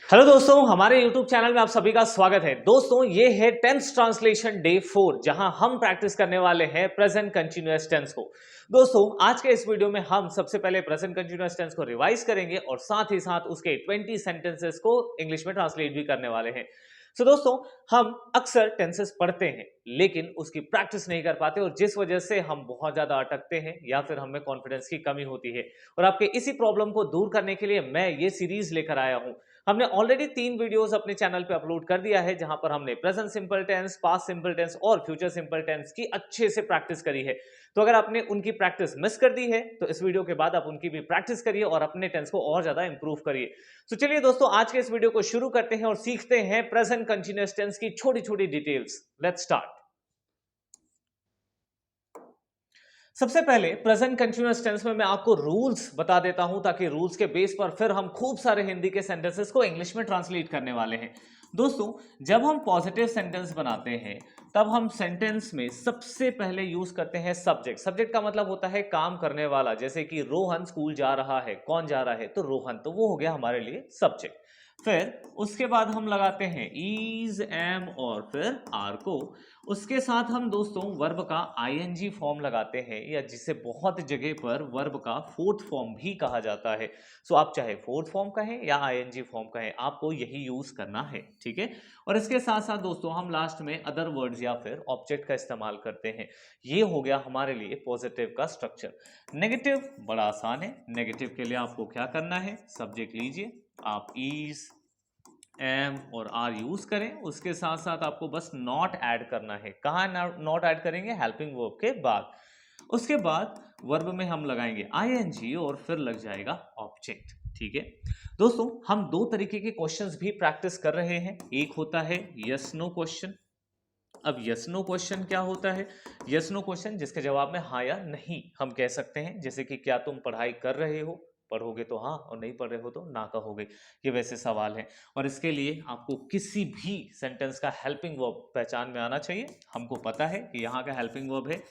Hello दोस्तों, हमारे YouTube channel में आप सभी का स्वागत है। दोस्तों, ये है टेंस ट्रांसलेशन डे 4 जहां हम प्रैक्टिस करने वाले हैं प्रेजेंट कंटिन्यूअस टेंस को। दोस्तों, आज के इस वीडियो में हम सबसे पहले प्रेजेंट कंटिन्यूअस टेंस को रिवाइज करेंगे और साथ ही साथ उसके 20 सेंटेंसेस को इंग्लिश में ट्रांसलेट भी करने वाले हैं। दोस्तों, हम अक्सर टेंसेस पढ़ते हैं लेकिन उसकी प्रैक्टिस नहीं कर पाते और जिस वजह से हम बहुत ज्यादा अटकते हैं या फिर हमें कॉन्फिडेंस की कमी होती है। और आपके इसी प्रॉब्लम को दूर करने के लिए मैं ये सीरीज लेकर आया हूं। हमने ऑलरेडी 3 वीडियोस अपने चैनल पे अपलोड कर दिया है जहां पर हमने present simple tense, past simple tense और फ्यूचर सिंपल टेंस की अच्छे से प्रैक्टिस करी है। तो अगर आपने उनकी प्रैक्टिस मिस कर दी है तो इस वीडियो के बाद आप उनकी भी प्रैक्टिस करिए और अपने टेंस को और ज्यादा इंप्रूव करिए। तो चलिए दोस्तों, आज के इस वीडियो को शुरू करते हैं और सीखते हैं प्रेजेंट कंटीन्यूअस टेंस की छोटी छोटी डिटेल्स। Let's start. सबसे पहले प्रेजेंट कंटीन्यूअस टेंस में मैं आपको रूल्स बता देता हूं ताकि रूल्स के बेस पर फिर हम खूब सारे हिंदी के सेंटेंसेस को इंग्लिश में ट्रांसलेट करने वाले हैं। दोस्तों, जब हम पॉजिटिव सेंटेंस बनाते हैं तब हम सेंटेंस में सबसे पहले यूज करते हैं सब्जेक्ट। सब्जेक्ट का मतलब होता है काम करने वाला, जैसे कि रोहन स्कूल जा रहा है। कौन जा रहा है? तो रोहन। तो वो हो गया हमारे लिए सब्जेक्ट। फिर उसके बाद हम लगाते हैं इज, एम और फिर आर को। उसके साथ हम दोस्तों वर्ब का आईएनजी फॉर्म लगाते हैं या जिसे बहुत जगह पर वर्ब का फोर्थ फॉर्म भी कहा जाता है। सो आप चाहे फोर्थ फॉर्म कहें या आईएनजी फॉर्म कहें, आपको यही यूज करना है, ठीक है। और इसके साथ साथ दोस्तों हम लास्ट में अदर वर्ड्स या फिर ऑब्जेक्ट का इस्तेमाल करते हैं। ये हो गया हमारे लिए पॉजिटिव का स्ट्रक्चर। नेगेटिव बड़ा आसान है। नेगेटिव के लिए आपको क्या करना है? सब्जेक्ट लीजिए, आप इज, एम और आर यूज करें। उसके साथ साथ आपको बस नॉट ऐड करना है। कहाँ नॉट ऐड करेंगे? हेल्पिंग वर्ब के बाद। उसके बाद वर्ब में हम लगाएंगे आईएनजी और फिर लग जाएगा ऑब्जेक्ट, ठीक है। दोस्तों, हम दो तरीके के क्वेश्चंस भी प्रैक्टिस कर रहे हैं। एक होता है यस नो क्वेश्चन। अब यस नो क्वेश्चन क्या होता है? यस नो क्वेश्चन जिसके जवाब में हाँ या नहीं हम कह सकते हैं, जैसे कि क्या तुम पढ़ाई कर रहे हो? पढ़ोगे तो हाँ और नहीं पढ़ रहे हो तो ना कहोगे। ये वैसे सवाल है और इसके लिए आपको किसी भी सेंटेंस का हेल्पिंग वर्ब पहचान में आना चाहिए। हमको पता है कि यहाँ का हेल्पिंग वर्ब है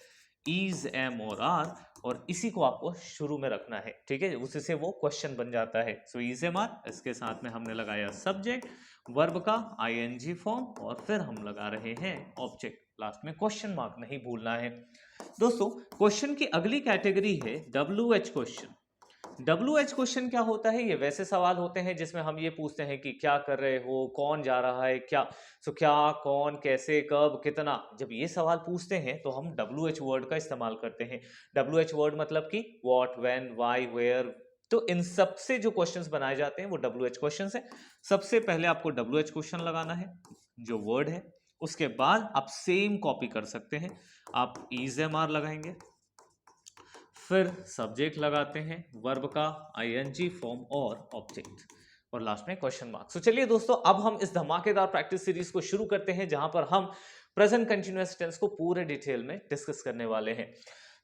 इज, एम और आर और इसी को आपको शुरू में रखना है, ठीक है। उसी से वो क्वेश्चन बन जाता है। सो इज, एम, आर, इसके साथ में हमने लगाया सब्जेक्ट, वर्ब का आईएनजी फॉर्म और फिर हम लगा रहे हैं ऑब्जेक्ट। लास्ट में क्वेश्चन मार्क नहीं भूलना है। दोस्तों, क्वेश्चन की अगली कैटेगरी है WH क्वेश्चन। WH क्वेश्चन क्या होता है? ये वैसे सवाल होते हैं जिसमें हम ये पूछते हैं कि क्या कर रहे हो, कौन जा रहा है, क्या। क्या, कौन, कैसे, कब, कितना। जब ये सवाल पूछते हैं तो हम WH वर्ड का इस्तेमाल करते हैं। WH वर्ड मतलब कि व्हाट, व्हेन, व्हाई, वेयर। तो इन सब से जो क्वेश्चंस बनाए जाते हैं वो WH क्वेश्चंस है। सबसे पहले आपको WH क्वेश्चन लगाना है, जो वर्ड है। उसके बाद आप सेम कॉपी कर सकते हैं। आप इज, एम, आर लगाएंगे, फिर सब्जेक्ट लगाते हैं, वर्ब का आईएनजी फॉर्म और ऑब्जेक्ट और लास्ट में क्वेश्चन मार्क। तो चलिए दोस्तों, अब हम इस धमाकेदार प्रैक्टिस सीरीज को शुरू करते हैं जहां पर हम प्रेजेंट कंटीन्यूअस टेंस को पूरे डिटेल में डिस्कस करने वाले हैं।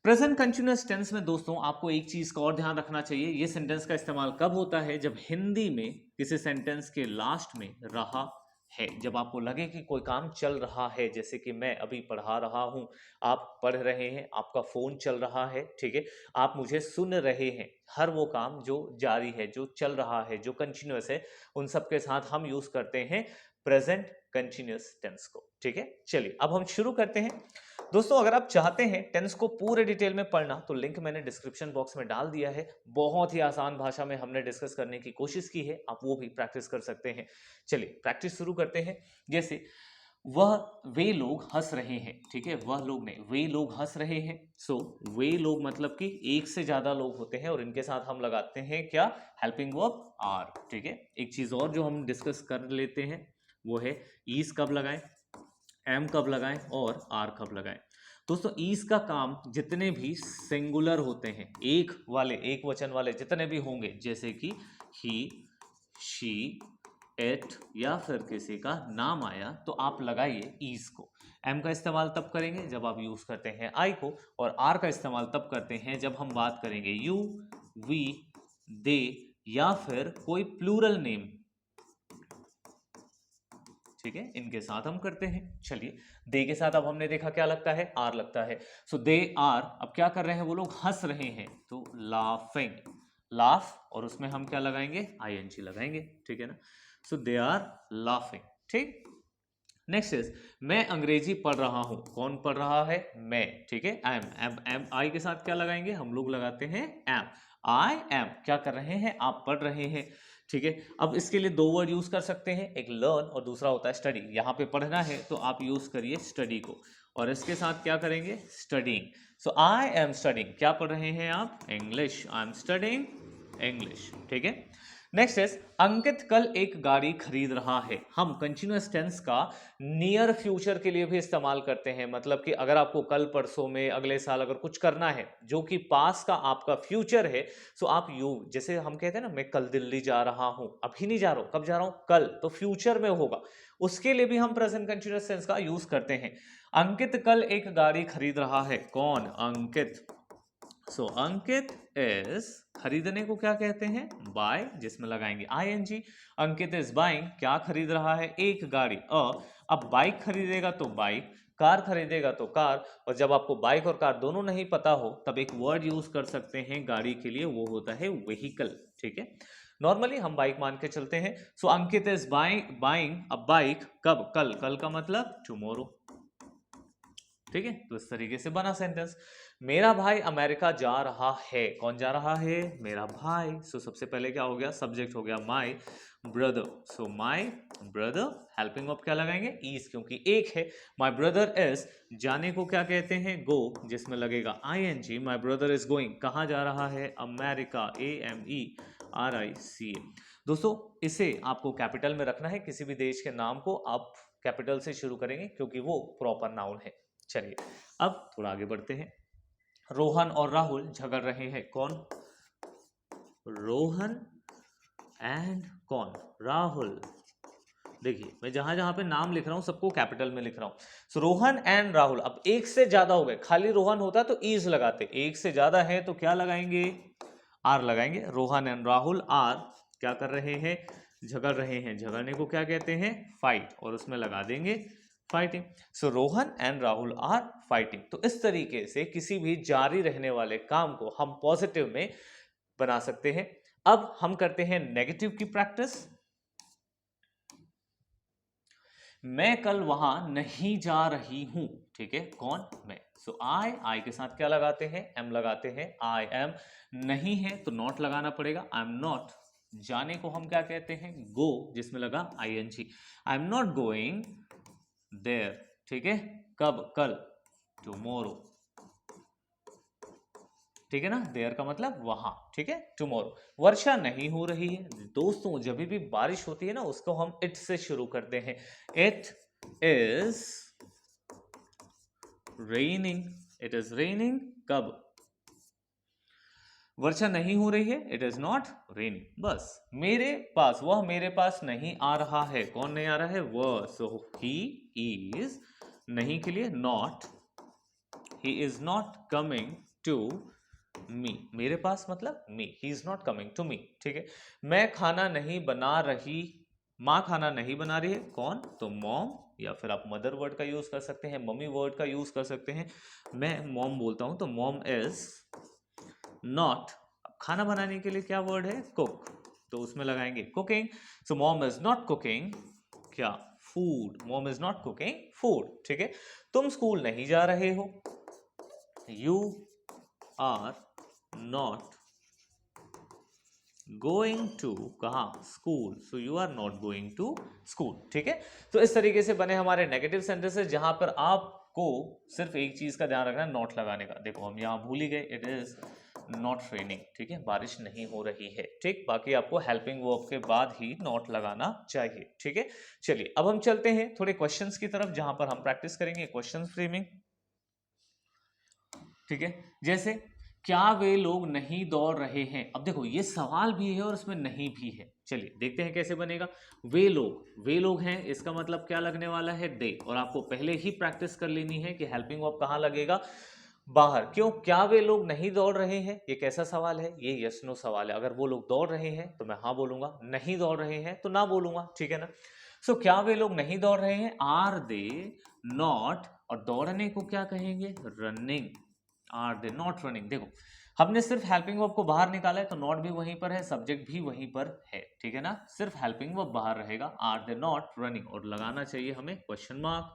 प्रेजेंट कंटीन्यूअस टेंस में दोस्तों आपको एक चीज का और ध्यान रखना चाहिए। ये सेंटेंस का इस्तेमाल कब होता है? जब हिंदी में किसी सेंटेंस के लास्ट में रहा है, जब आपको लगे कि कोई काम चल रहा है, जैसे कि मैं अभी पढ़ा रहा हूं, आप पढ़ रहे हैं, आपका फोन चल रहा है, ठीक है, आप मुझे सुन रहे हैं। हर वो काम जो जारी है, जो चल रहा है, जो कंटिन्यूअस है, उन सब के साथ हम यूज करते हैं प्रेजेंट कंटिन्यूअस टेंस को, ठीक है। चलिए अब हम शुरू करते हैं। दोस्तों, अगर आप चाहते हैं टेंस को पूरे डिटेल में पढ़ना तो लिंक मैंने डिस्क्रिप्शन बॉक्स में डाल दिया है। बहुत ही आसान भाषा में हमने डिस्कस करने की कोशिश की है, आप वो भी प्रैक्टिस कर सकते हैं। चलिए प्रैक्टिस शुरू करते हैं। जैसे वह, वे लोग हंस रहे हैं, ठीक है। वह लोग नहीं, वे लोग हंस रहे हैं। सो वे लोग मतलब कि एक से ज्यादा लोग होते हैं और इनके साथ हम लगाते हैं क्या? हेल्पिंग वर्ब आर, ठीक है। एक चीज और जो हम डिस्कस कर लेते हैं वो है ईज कब लगाएं, एम कब लगाएं और आर कब लगाएं। दोस्तों, ईज का काम जितने भी सिंगुलर होते हैं, एक वाले, एक वचन वाले जितने भी होंगे, जैसे कि ही, शी, एट या फिर किसी का नाम आया तो आप लगाइए ईज को। एम का इस्तेमाल तब करेंगे जब आप यूज करते हैं आई को और आर का इस्तेमाल तब करते हैं जब हम बात करेंगे यू, वी, दे या फिर कोई प्लूरल नेम, ठीक है, इनके साथ हम करते हैं। चलिए, दे के साथ अब हमने देखा क्या लगता है? आर लगता है। सो दे आर, अब क्या कर रहे हैं? वो लोग हंस रहे हैं, तो लाफिंग। लाफ, और उसमें हम क्या लगाएंगे, आईएनजी लगाएंगे, ठीक है ना। सो दे आर लाफिंग, ठीक। नेक्स्ट इज मैं अंग्रेजी पढ़ रहा हूं, कौन पढ़ रहा है, मैं, ठीक है। आई एम आई के साथ क्या लगाएंगे, हम लोग लगाते हैं एम। आई एम क्या कर रहे हैं, आप पढ़ रहे हैं, ठीक है। अब इसके लिए दो वर्ड यूज कर सकते हैं, एक लर्न और दूसरा होता है स्टडी। यहाँ पे पढ़ना है तो आप यूज करिए स्टडी को, और इसके साथ क्या करेंगे, studying. So I am studying, क्या पढ़ रहे हैं आप, English, I am studying English, ठीक है। नेक्स्ट इज अंकित कल एक गाड़ी खरीद रहा है। हम कंटिन्यूअस टेंस का नियर फ्यूचर के लिए भी इस्तेमाल करते हैं, मतलब कि अगर आपको कल परसों में, अगले साल अगर कुछ करना है जो कि पास का आपका फ्यूचर है, सो आप यू, जैसे हम कहते हैं ना, मैं कल दिल्ली जा रहा हूं, अभी नहीं जा रहा हूं, कब जा रहा हूं, कल, तो फ्यूचर में होगा, उसके लिए भी हम प्रेजेंट कंटिन्यूअस टेंस का यूज करते हैं। अंकित कल एक गाड़ी खरीद रहा है, कौन, अंकित। सो अंकित इज, खरीदने को क्या कहते हैं, बाय, जिसमें लगाएंगे आईएनजी। अंकित इज बाइंग, क्या खरीद रहा है, एक गाड़ी। अब बाइक खरीदेगा तो बाइक, कार खरीदेगा तो कार, और जब आपको बाइक और कार दोनों नहीं पता हो तब एक वर्ड यूज कर सकते हैं गाड़ी के लिए, वो होता है व्हीकल, ठीक है। नॉर्मली हम बाइक मान के चलते हैं। सो अंकित इज बाइंग अ बाइक, कब, कल, कल का मतलब टुमारो, ठीक है। तो इस तरीके से बना सेंटेंस। मेरा भाई अमेरिका जा रहा है, कौन जा रहा है, मेरा भाई। सो सबसे पहले क्या हो गया, सब्जेक्ट हो गया my brother, so my brother, helping verb क्या लगाएंगे, इज, क्योंकि एक है। माई ब्रदर इज, जाने को क्या कहते हैं, गो, जिसमें लगेगा ING. My brother is going, कहाँ जा रहा है, अमेरिका, AMERICA। दोस्तों इसे आपको कैपिटल में रखना है, किसी भी देश के नाम को आप कैपिटल से शुरू करेंगे क्योंकि वो प्रॉपर नाउन है। चलिए अब थोड़ा आगे बढ़ते हैं। रोहन और राहुल झगड़ रहे हैं, कौन, रोहन एंड कौन, राहुल। देखिए मैं जहां जहां पे नाम लिख रहा हूं सबको कैपिटल में लिख रहा हूं। सो रोहन एंड राहुल, अब एक से ज्यादा हो गए, खाली रोहन होता तो ईज लगाते, एक से ज्यादा है तो क्या लगाएंगे, आर लगाएंगे। रोहन एंड राहुल आर क्या कर रहे हैं, झगड़ रहे हैं, झगड़ने को क्या कहते हैं, फाइट, और उसमें लगा देंगे fighting. So Rohan and Rahul are fighting. तो इस तरीके से किसी भी जारी रहने वाले काम को हम पॉजिटिव में बना सकते हैं। अब हम करते हैं नेगेटिव की प्रैक्टिस। मैं कल वहां नहीं जा रही हूं, ठीक है, कौन, मैं। सो आई के साथ क्या लगाते हैं, एम लगाते हैं, आई एम। नहीं है तो नॉट लगाना पड़ेगा, आई एम नॉट। जाने को हम क्या कहते हैं, गो, जिसमें लगा ING. I am not going there, ठीक है, कब, कल, टुमारो, ठीक है ना। देयर का मतलब वहां, ठीक है, टुमारो। वर्षा नहीं हो रही है, दोस्तों जब भी बारिश होती है ना उसको हम इट से शुरू करते हैं। It is raining, it is raining, कब, वर्षा नहीं हो रही है, इट इज नॉट रेनिंग। बस मेरे पास, वह मेरे पास नहीं आ रहा है, कौन नहीं आ रहा है, वह। सो ही इज, नहीं के लिए not, he is not coming to me, मेरे पास मतलब me, he is not coming to me, ठीक है। मैं खाना नहीं बना रही, माँ खाना नहीं बना रही है, कौन, तो मॉम, या फिर आप मदर वर्ड का यूज कर सकते हैं, मम्मी वर्ड का यूज कर सकते हैं। मैं मॉम बोलता हूं तो मॉम इज नॉट, खाना बनाने के लिए क्या वर्ड है, कुक, तो उसमें लगाएंगे cooking. So mom is not cooking, क्या, food, mom is not cooking food, ठीक है। तुम स्कूल नहीं जा रहे हो, you are not going to, कहा, school, so you are not going to school, ठीक है। तो इस तरीके से बने हमारे नेगेटिव सेंटेंसेस, जहां पर आपको सिर्फ एक चीज का ध्यान रखना है, नॉट लगाने का। देखो हम यहां भूल ही गए, इट इज नॉट रेनिंग, ठीक है, बारिश नहीं हो रही है, ठीक। बाकी आपको हेल्पिंग वर्ब के बाद ही नॉट लगाना चाहिए, ठीक है। चलिए अब हम चलते हैं थोड़े क्वेश्चंस की तरफ, जहां पर हम प्रैक्टिस करेंगे क्वेश्चन फ्रेमिंग, ठीक है। जैसे क्या वे लोग नहीं दौड़ रहे हैं, अब देखो ये सवाल भी है और इसमें नहीं भी है। चलिए देखते हैं कैसे बनेगा। वे लोग हैं, इसका मतलब क्या लगने वाला है, दे, और आपको पहले ही प्रैक्टिस कर लेनी है कि हेल्पिंग वर्ब कहाँ लगेगा, बाहर। क्यों, क्या वे लोग नहीं दौड़ रहे हैं, ये कैसा सवाल है, ये यस नो सवाल है। अगर वो लोग दौड़ रहे हैं तो मैं हाँ बोलूंगा, नहीं दौड़ रहे हैं तो ना बोलूंगा, ठीक है ना। सो क्या वे लोग नहीं दौड़ रहे हैं, आर दे नॉट, और दौड़ने को क्या कहेंगे, running, are they not running. देखो हमने सिर्फ हेल्पिंग वर्ब को बाहर निकाला है तो नॉट भी वहीं पर है, सब्जेक्ट भी वहीं पर है, ठीक है ना, सिर्फ हेल्पिंग वर्ब बाहर रहेगा, आर दे नॉट रनिंग, और लगाना चाहिए हमें क्वेश्चन मार्क।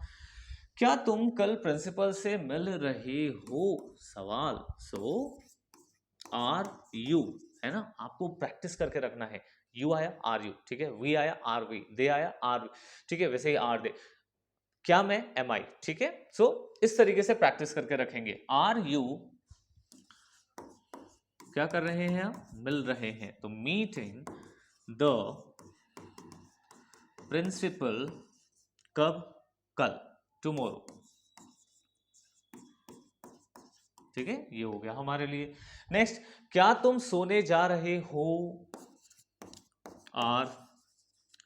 क्या तुम कल प्रिंसिपल से मिल रहे हो, सवाल, सो आर यू, है ना, आपको प्रैक्टिस करके रखना है। यू आया आर यू, ठीक है, वी आया आर वी, दे आया आर वी, ठीक है, वैसे ही आर दे, क्या मैं एम आई, ठीक है। सो इस तरीके से प्रैक्टिस करके रखेंगे। आर यू क्या कर रहे हैं, मिल रहे हैं, तो मीटिंग द प्रिंसिपल कब, कल, टुमारो, ठीक है, ये हो गया हमारे लिए। नेक्स्ट, क्या तुम सोने जा रहे हो, आर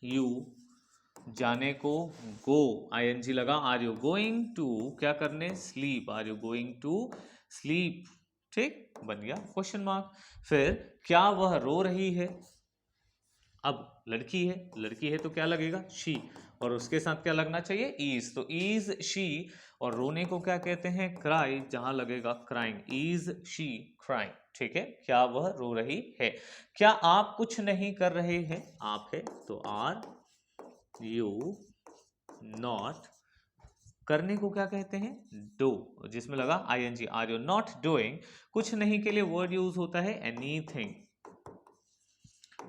यू जाने को, गो आईएनजी लगा, आर यू गोइंग टू क्या करने, sleep, are you going to sleep, ठीक, बन गया क्वेश्चन मार्क। फिर क्या वह रो रही है, अब लड़की है तो क्या लगेगा, शी, और उसके साथ क्या लगना चाहिए, इज, तो इज शी, और रोने को क्या कहते हैं, क्राई, जहां लगेगा क्राइंग, इज शी क्राइंग, ठीक है, क्या वह रो रही है। क्या आप कुछ नहीं कर रहे हैं, आप है तो आर यू नॉट, करने को क्या कहते हैं, डू, जिसमें लगा ING, are you not doing, कुछ नहीं के लिए वर्ड यूज होता है anything,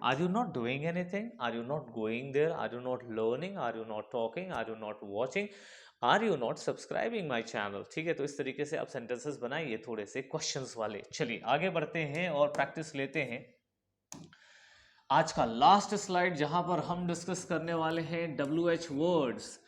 are you not doing anything, are you not going there, are you not learning, are you not talking, are you not watching, are you not subscribing my channel, ठीक है। तो इस तरीके से आप sentences बनाइए थोड़े से क्वेश्चंस वाले। चलिए आगे बढ़ते हैं और प्रैक्टिस लेते हैं। आज का लास्ट स्लाइड जहां पर हम डिस्कस करने वाले हैं WH वर्ड्स।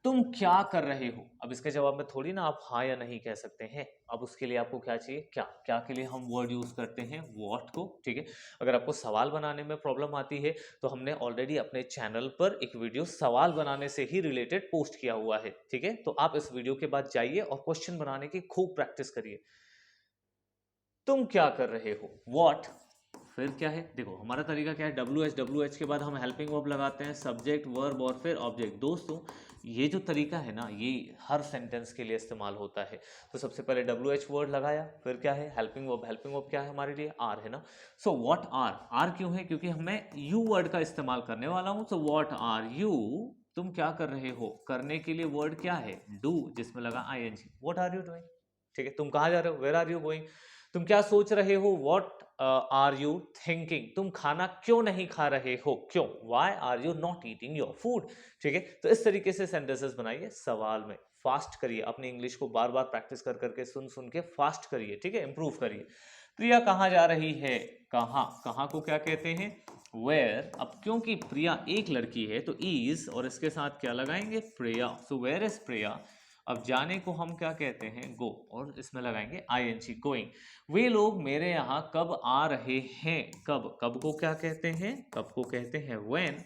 तुम क्या कर रहे हो, अब इसके जवाब में थोड़ी ना आप हाँ या नहीं कह सकते हैं, अब उसके लिए आपको क्या चाहिए, क्या, क्या के लिए हम वर्ड यूज करते हैं, व्हाट को, ठीक है। अगर आपको सवाल बनाने में प्रॉब्लम आती है तो हमने ऑलरेडी अपने चैनल पर एक वीडियो सवाल बनाने से ही रिलेटेड पोस्ट किया हुआ है, ठीक है, तो आप इस वीडियो के बाद जाइए और क्वेश्चन बनाने की खूब प्रैक्टिस करिए। तुम क्या कर रहे हो, व्हाट, फिर क्या है, देखो हमारा तरीका क्या है, WH के बाद हम हेल्पिंग वर्ब लगाते हैं, सब्जेक्ट, वर्ब और फिर ऑब्जेक्ट। दोस्तों ये जो तरीका है ना, ये हर सेंटेंस के लिए इस्तेमाल होता है। तो सबसे पहले WH वर्ड लगाया, फिर क्या है, हेल्पिंग वर्ब क्या है हमारे लिए, आर है ना। सो व्हाट आर क्यों है, क्योंकि मैं यू वर्ड का इस्तेमाल करने वाला हूं। सो व्हाट आर यू, तुम क्या कर रहे हो, करने के लिए वर्ड क्या है, डू, जिसमें लगा ING, what are you doing, ठीक है। तुम कहाँ जा रहे हो, वेयर आर यू गोइंग, तुम क्या सोच रहे हो, व्हाट आर यू थिंकिंग, तुम खाना क्यों नहीं खा रहे हो, क्यों, why are you not eating your food, ठीक है। तो इस तरीके से सेंटेंसेस बनाइए सवाल में, फास्ट करिए, अपनी इंग्लिश को बार बार प्रैक्टिस कर करके सुन सुन के फास्ट करिए, ठीक है, इंप्रूव करिए। प्रिया कहाँ जा रही है, कहाँ को क्या कहते हैं, वेयर। अब क्योंकि प्रिया एक लड़की है तो इज और इसके साथ क्या लगाएंगे, प्रिया, सो वेयर इज प्रिया। अब जाने को हम क्या कहते हैं, गो, और इसमें लगाएंगे आईएनजी, गोइंग। वे लोग मेरे यहाँ कब आ रहे हैं, कब को क्या कहते हैं, कब को कहते हैं व्हेन,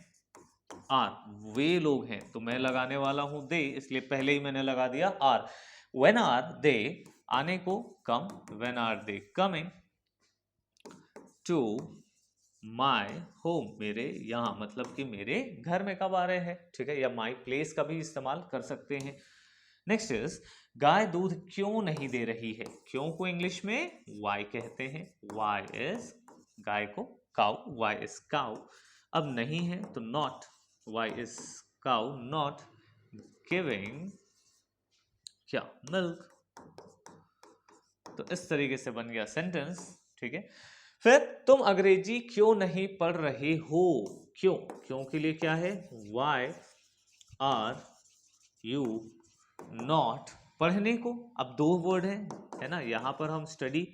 आर, वे लोग हैं तो मैं लगाने वाला हूं दे, इसलिए पहले ही मैंने लगा दिया आर। व्हेन आर दे, आने को come, when are they coming to my home, मेरे यहाँ, मतलब कि मेरे घर में कब आ रहे हैं, ठीक है, या माई प्लेस का भी इस्तेमाल कर सकते हैं। नेक्स्ट इज, गाय दूध क्यों नहीं दे रही है, क्यों को इंग्लिश में वाई कहते हैं, वाई इज, गाय को काउ, वाई इज काउ। अब नहीं है तो not, why is cow not giving क्या, मिल्क। तो इस तरीके से बन गया सेंटेंस, ठीक है। फिर तुम अंग्रेजी क्यों नहीं पढ़ रहे हो, क्यों के लिए क्या है, वाई आर यू नॉट, पढ़ने को, अब दो वर्ड है ना, यहां पर हम स्टडी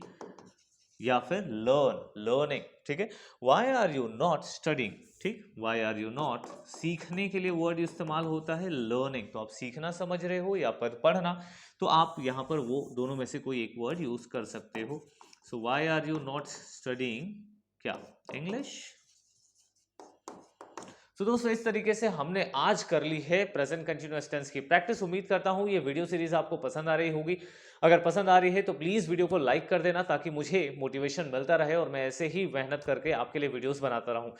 या फिर लर्निंग, ठीक है। Why are you not studying, ठीक, वाई आर यू नॉट, सीखने के लिए वर्ड इस्तेमाल होता है लर्निंग, तो आप सीखना समझ रहे हो या पर पढ़ना, तो आप यहां पर वो दोनों में से कोई एक वर्ड यूज कर सकते हो। So why are you not studying क्या, इंग्लिश। तो दोस्तों इस तरीके से हमने आज कर ली है प्रेजेंट कंटीन्यूअस टेंस की प्रैक्टिस। उम्मीद करता हूं ये वीडियो सीरीज आपको पसंद आ रही होगी। अगर पसंद आ रही है तो प्लीज वीडियो को लाइक कर देना ताकि मुझे मोटिवेशन मिलता रहे और मैं ऐसे ही मेहनत करके आपके लिए वीडियोस बनाता रहूं।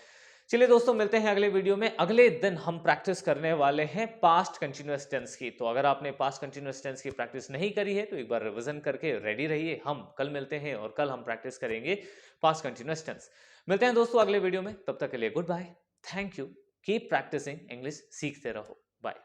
चलिए दोस्तों, मिलते हैं अगले वीडियो में। अगले दिन हम प्रैक्टिस करने वाले हैं पास्ट कंटिन्यूअस टेंस की। तो अगर आपने पास्ट कंटिन्यूअस टेंस की प्रैक्टिस नहीं करी है तो एक बार रिवीजन करके रेडी रहिए। हम कल मिलते हैं और कल हम प्रैक्टिस करेंगे पास्ट कंटिन्यूअस टेंस। मिलते हैं दोस्तों अगले वीडियो में, तब तक के लिए goodbye, thank you, keep practising English, सीखते रहो, बाय।